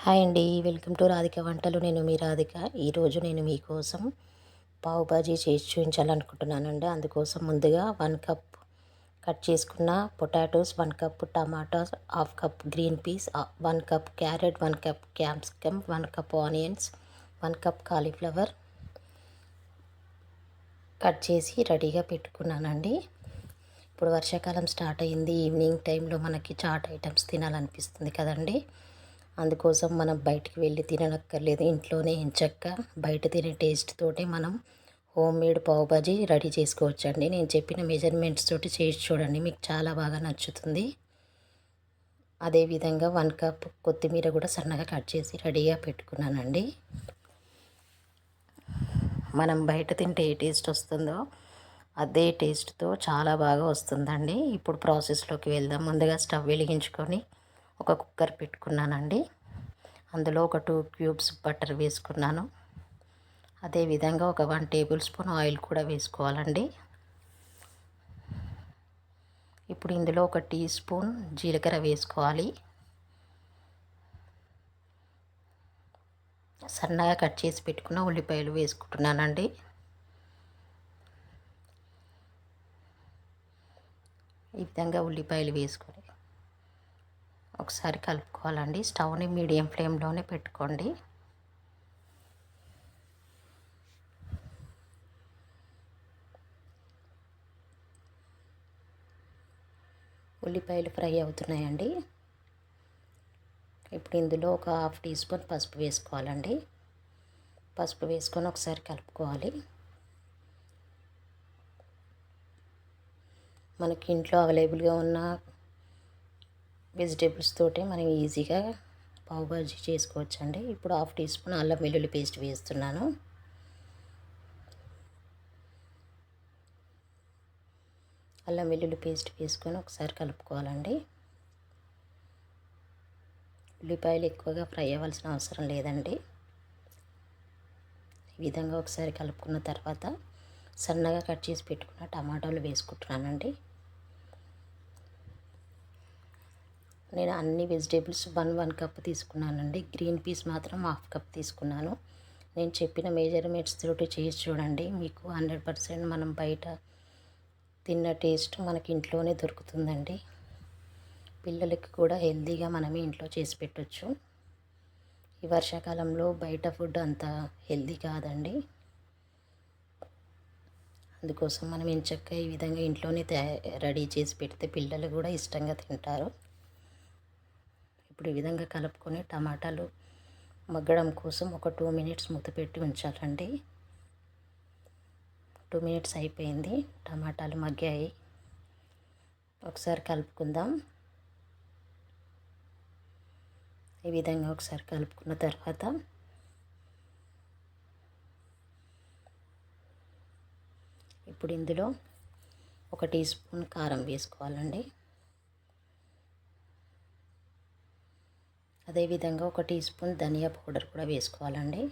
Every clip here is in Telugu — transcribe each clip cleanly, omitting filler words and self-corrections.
హాయ్ అండి. వెల్కమ్ టు రాధిక వంటలు. నేను మీ రాధిక. ఈరోజు నేను మీకోసం పావు బాజీ చేసి చూపించాలనుకుంటున్నానండి. అందుకోసం ముందుగా 1 కప్ కట్ చేసుకున్న potatoes, 1 cup tomatoes, half cup green peas, 1 cup carrot, 1 cup capsicum, 1 cup onions, 1 cup cauliflower cut చేసి రెడీగా పెట్టుకున్నానండి. ఇప్పుడు వర్షాకాలం స్టార్ట్ అయింది. ఈవినింగ్ టైంలో మనకి చాట్ ఐటమ్స్ తినాలనిపిస్తుంది కదండి. అందుకోసం మనం బయటికి వెళ్ళి తిననక్కర్లేదు. ఇంట్లోనే ఎంచక్కా బయట తినే టేస్ట్ తోటి మనం హోమ్ మేడ్ పావు బాజీ రెడీ చేసుకోవచ్చండి. నేను చెప్పిన మెజర్మెంట్స్ తోటి చేసి చూడండి, మీకు చాలా బాగా నచ్చుతుంది. అదేవిధంగా 1 కప్ కొత్తిమీర కూడా సన్నగా కట్ చేసి రెడీగా పెట్టుకున్నానండి. మనం బయట తింటే ఏ టేస్ట్ వస్తుందో అదే టేస్ట్తో చాలా బాగా వస్తుందండి. ఇప్పుడు ప్రాసెస్లోకి వెళ్దాం. ముందుగా స్టవ్ వెలిగించుకొని ఒక కుక్కర్ పెట్టుకున్నానండి. అందులో ఒక 2 క్యూబ్స్ బటర్ వేసుకున్నాను. అదేవిధంగా ఒక 1 టేబుల్ స్పూన్ ఆయిల్ కూడా వేసుకోవాలండి. ఇప్పుడు ఇందులో ఒక టీ స్పూన్ జీలకర్ర వేసుకోవాలి. సన్నగా కట్ చేసి పెట్టుకున్న ఉల్లిపాయలు వేసుకుంటున్నానండి. ఈ విధంగా ఉల్లిపాయలు వేసుకొని ఒకసారి కలుపుకోవాలండి. స్టవ్ని మీడియం ఫ్లేమ్లోనే పెట్టుకోండి. ఉల్లిపాయలు ఫ్రై అవుతున్నాయండి. ఇప్పుడు ఇందులో ఒక హాఫ్ టీ స్పూన్ పసుపు వేసుకోవాలండి. పసుపు వేసుకొని ఒకసారి కలుపుకోవాలి. మనకి ఇంట్లో అవైలబుల్గా ఉన్న వెజిటేబుల్స్ తోటి మనం ఈజీగా పావు బాజీ చేసుకోవచ్చండి. ఇప్పుడు హాఫ్ టీ స్పూన్ అల్లం వెల్లుల్లి పేస్ట్ వేస్తున్నాను. అల్లం వెల్లుల్లి పేస్ట్ వేసుకొని ఒకసారి కలుపుకోవాలండి. ఉల్లిపాయలు ఎక్కువగా ఫ్రై అవ్వాల్సిన అవసరం లేదండి. ఈ విధంగా ఒకసారి కలుపుకున్న తర్వాత సన్నగా కట్ చేసి పెట్టుకున్న టమాటాలు వేసుకుంటున్నానండి. నేను అన్ని వెజిటేబుల్స్ 1 కప్ తీసుకున్నానండి. గ్రీన్ పీస్ మాత్రం హాఫ్ కప్ తీసుకున్నాను. నేను చెప్పిన మెజర్మెంట్స్ తోటి చేసి చూడండి, మీకు 100% మనం బయట తిన్న టేస్ట్ మనకి ఇంట్లోనే దొరుకుతుందండి. పిల్లలకి కూడా హెల్తీగా మనమే ఇంట్లో చేసి పెట్టవచ్చు. ఈ వర్షాకాలంలో బయట ఫుడ్ అంత హెల్తీ కాదండి. అందుకోసం మనం ఎంచక్కా ఈ విధంగా ఇంట్లోనే రెడీ చేసి పెడితే పిల్లలు కూడా ఇష్టంగా తింటారు. ఇప్పుడు ఈ విధంగా కలుపుకొని టమాటాలు మగ్గడం కోసం ఒక 2 మినిట్స్ మూత పెట్టి ఉంచాలండి. 2 మినిట్స్ అయిపోయింది. టమాటాలు మగ్గాయి. ఒకసారి కలుపుకుందాం. ఈ విధంగా ఒకసారి కలుపుకున్న తర్వాత ఇప్పుడు ఇందులో ఒక టీ స్పూన్ కారం వేసుకోవాలండి. అదేవిధంగా ఒక టీ స్పూన్ ధనియా పౌడర్ కూడా వేసుకోవాలండి.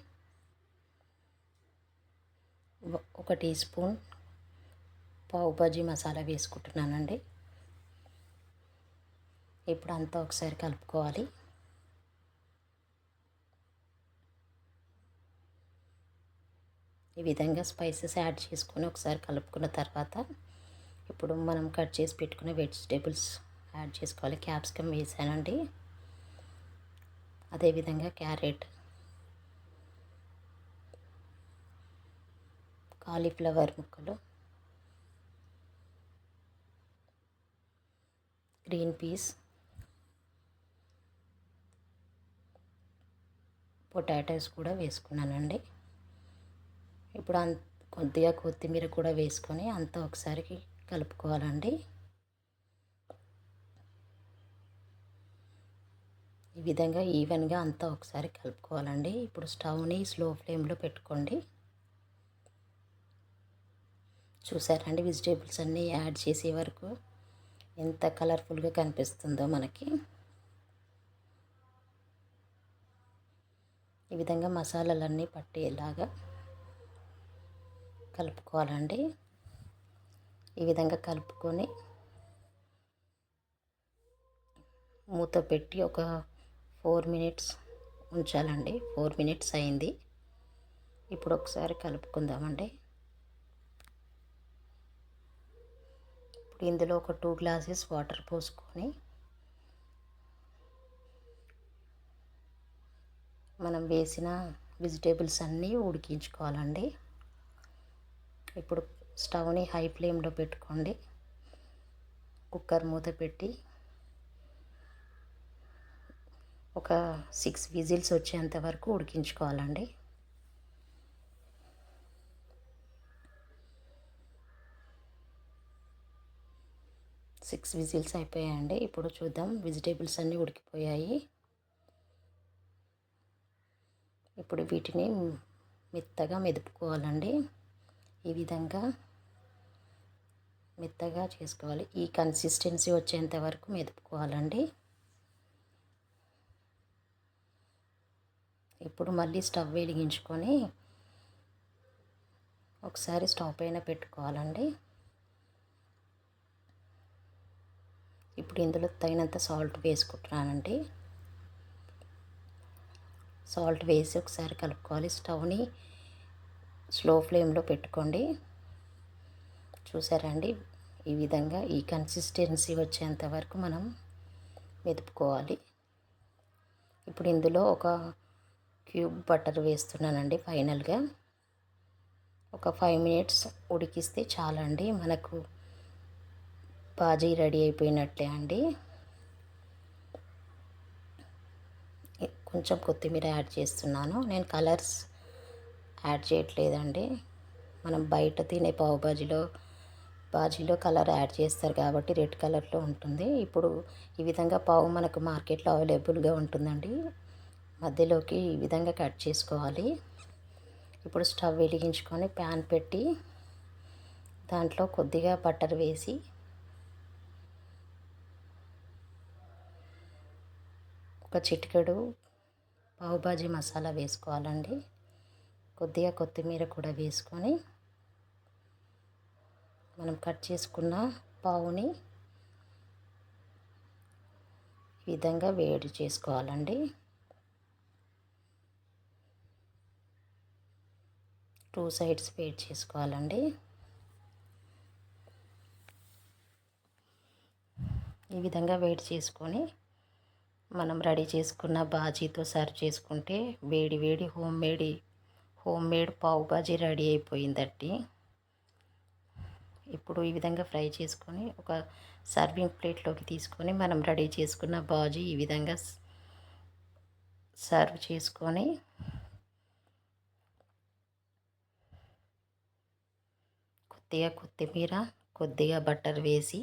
ఒక టీ స్పూన్ పావు బాజీ మసాలా వేసుకుంటున్నానండి. ఇప్పుడు అంతా ఒకసారి కలుపుకోవాలి. ఈ విధంగా స్పైసెస్ యాడ్ చేసుకొని ఒకసారి కలుపుకున్న తర్వాత ఇప్పుడు మనం కట్ చేసి పెట్టుకున్న వెజిటేబుల్స్ యాడ్ చేసుకోవాలి. క్యాప్సికమ్ వేసానండి. అదేవిధంగా క్యారెట్, కాలీఫ్లవర్ ముక్కలు, గ్రీన్ పీస్, పొటాటోస్ కూడా వేసుకున్నానండి. ఇప్పుడు కొద్దిగా కొత్తిమీర కూడా వేసుకొని అంతా ఒకసారి కలుపుకోవాలండి. ఈ విధంగా ఈవెన్గా అంతా ఒకసారి కలుపుకోవాలండి. ఇప్పుడు స్టవ్ని స్లో ఫ్లేమ్లో పెట్టుకోండి. చూసారండి, వెజిటేబుల్స్ అన్నీ యాడ్ చేసే వరకు ఎంత కలర్ఫుల్గా కనిపిస్తుందో మనకి. ఈ విధంగా మసాలాలన్నీ పట్టేలాగా కలుపుకోవాలండి. ఈ విధంగా కలుపుకొని మూత పెట్టి ఒక 4 మినిట్స్ ఉంచాలండి. 4 మినిట్స్ అయింది. ఇప్పుడు ఒకసారి కలుపుకుందామండి. ఇప్పుడు ఇందులో ఒక 2 గ్లాసెస్ వాటర్ పోసుకొని మనం వేసిన వెజిటేబుల్స్ అన్నీ ఉడికించుకోవాలండి. ఇప్పుడు స్టవ్ని హై ఫ్లేమ్లో పెట్టుకోండి. కుక్కర్ మూత పెట్టి ఒక 6 విజిల్స్ వచ్చేంత వరకు ఉడికించుకోవాలండి. సిక్స్ విజిల్స్ అయిపోయాయండి. ఇప్పుడు చూద్దాం, వెజిటేబుల్స్ అన్నీ ఉడికిపోయాయి. ఇప్పుడు వీటిని మెత్తగా మెదుపుకోవాలండి. ఈ విధంగా మెత్తగా చేసుకోవాలి. ఈ కన్సిస్టెన్సీ వచ్చేంత వరకు మెదుపుకోవాలండి. ఇప్పుడు మళ్ళీ స్టవ్ వెలిగించుకొని ఒకసారి స్టవ్ పైన పెట్టుకోవాలండి. ఇప్పుడు ఇందులో తగినంత సాల్ట్ వేసుకుంటున్నానండి. సాల్ట్ వేసి ఒకసారి కలుపుకోవాలి. స్టవ్ని స్లో ఫ్లేమ్లో పెట్టుకోండి. చూసారండి, ఈ విధంగా ఈ కన్సిస్టెన్సీ వచ్చేంత వరకు మనం మెదుపుకోవాలి. ఇప్పుడు ఇందులో ఒక క్యూబ్ బటర్ వేస్తున్నానండి. ఫైనల్గా ఒక 5 మినిట్స్ ఉడికిస్తే చాలండి. మనకు బాజీ రెడీ అయిపోయినట్లే అండి. కొంచెం కొత్తిమీర యాడ్ చేస్తున్నాను. నేను కలర్స్ యాడ్ చేయట్లేదండి. మనం బయట తినే పావు బాజీలో కలర్ యాడ్ చేస్తారు కాబట్టి రెడ్ కలర్లో ఉంటుంది. ఇప్పుడు ఈ విధంగా పావు మనకు మార్కెట్లో అవైలబుల్గా ఉంటుందండి. మధ్యలోకి ఈ విధంగా కట్ చేసుకోవాలి. ఇప్పుడు స్టవ్ వెలిగించుకొని ప్యాన్ పెట్టి దాంట్లో కొద్దిగా బటర్ వేసి ఒక చిటికెడు పావు బాజీ మసాలా వేసుకోవాలండి. కొద్దిగా కొత్తిమీర కూడా వేసుకొని మనం కట్ చేసుకున్న పావుని ఈ విధంగా వేడి చేసుకోవాలండి. 2 సైడ్స్ వేడి చేసుకోవాలండి. ఈ విధంగా వేడి చేసుకొని మనం రెడీ చేసుకున్న బాజీతో సర్వ్ చేసుకుంటే వేడి వేడి హోమ్ మేడ్ పావు బాజీ రెడీ అయిపోయిందండి. ఇప్పుడు ఈ విధంగా ఫ్రై చేసుకొని ఒక సర్వింగ్ ప్లేట్లోకి తీసుకొని మనం రెడీ చేసుకున్న బాజీ ఈ విధంగా సర్వ్ చేసుకొని కొద్దిగా కొత్తిమీర, కొద్దిగా బటర్ వేసి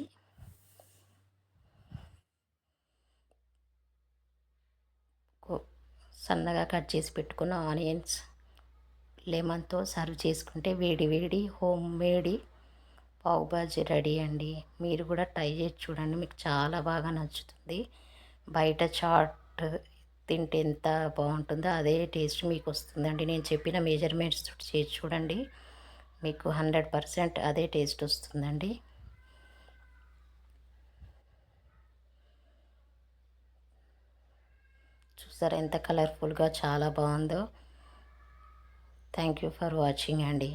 సన్నగా కట్ చేసి పెట్టుకున్న ఆనియన్స్, లెమన్తో సర్వ్ చేసుకుంటే వేడి వేడి హోమ్ మేడ్ పావు బాజీ రెడీ అండి. మీరు కూడా ట్రై చేసి చూడండి, మీకు చాలా బాగా నచ్చుతుంది. బయట చాట్ తింటే ఎంత బాగుంటుందో అదే టేస్ట్ మీకు వస్తుందండి. నేను చెప్పిన మెజర్మెంట్స్ చేసి చూడండి, మీకు 100% అదే టేస్ట్ వస్తుందండి. చూసారా ఎంత కలర్ఫుల్గా చాలా బాగుందో. థ్యాంక్ యూ ఫర్ వాచింగ్ అండి.